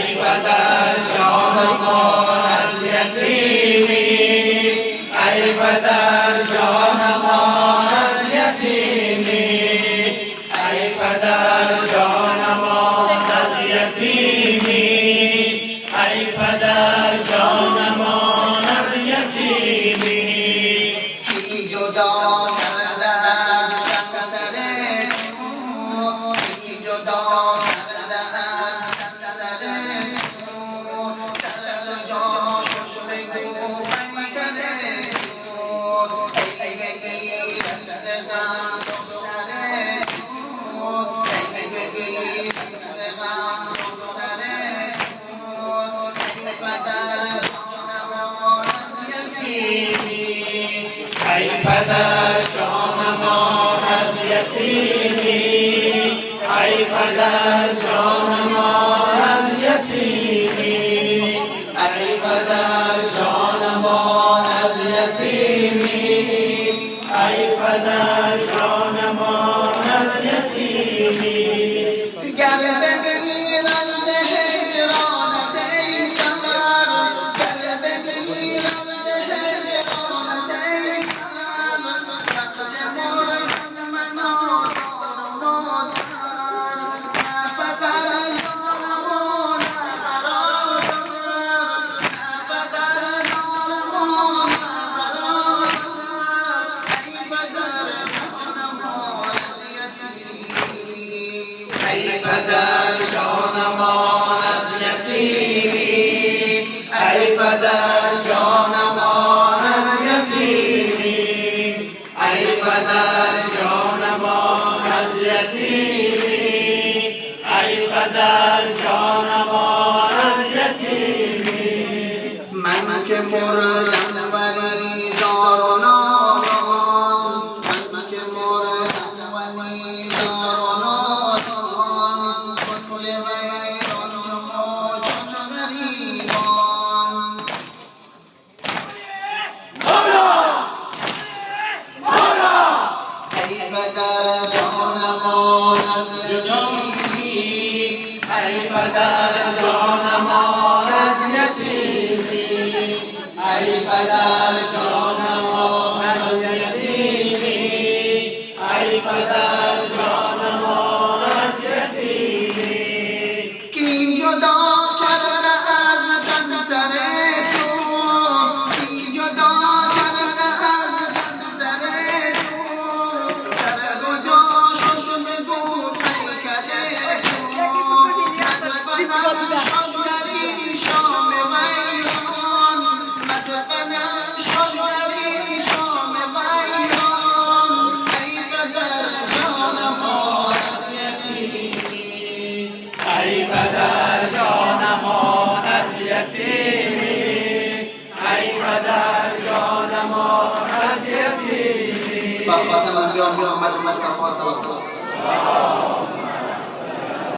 ای پدر جانمان از یتیمی، ای پدر جانمان از یتیمی، ای پدر جانمان از یتیمی، ای پدر جانمان از یتیمی. کی جدا کرده از سر تو، کی جدا کرده از سر تو، در جاش بگو بگره تو، ای رزقم دختره تو، ای رزقم دختره تو، ای پدر جانمان از یتیمی، ای پدر جانمان از یتیمی، ای پدر جانمان از یتیمی، ای پدر جانمان از یتیمی، ای پدر جانمان از یتیمی. گر بمیرم ز هجرانت ای سمر، گر بمیرم ز هجرانت ای سمر، وقت مرهم منو دار و سر، نه پدر دارم و نه برادر، نه پدر دارم و نه برادر، ای پدر جانمان از یتیمی، ای پدر جانمان از یتیمی، ای پدر جانمان از یتیمی، ای پدر جانمان از یتیمی، ای پدر جانمان از یتیمی. من که مردم ولی زار و نالان، من که مردم ولی زار و نالان، کنج ویران و چون غریبان. ای پدر جانمان از یتیمی، ای پدر جانمان از یتیمی، ای پدر جانمان از یتیمی، ای پدر جانمان از یتیمی. کی جدا کرده از تن سر تو، کی جدا کرده از تن سر تو، در گجاش بگو پیکره تو، مدفنم شد دری شام ویران، مدفنم شد دری شام ویران، ای پدر جانمان از یتیمی، ای پدر جانمان از یتیمی، ای پدر جانمان از یتیمی. با خاتم انبیا محمد مصطفی صلی الله علیه و سلم.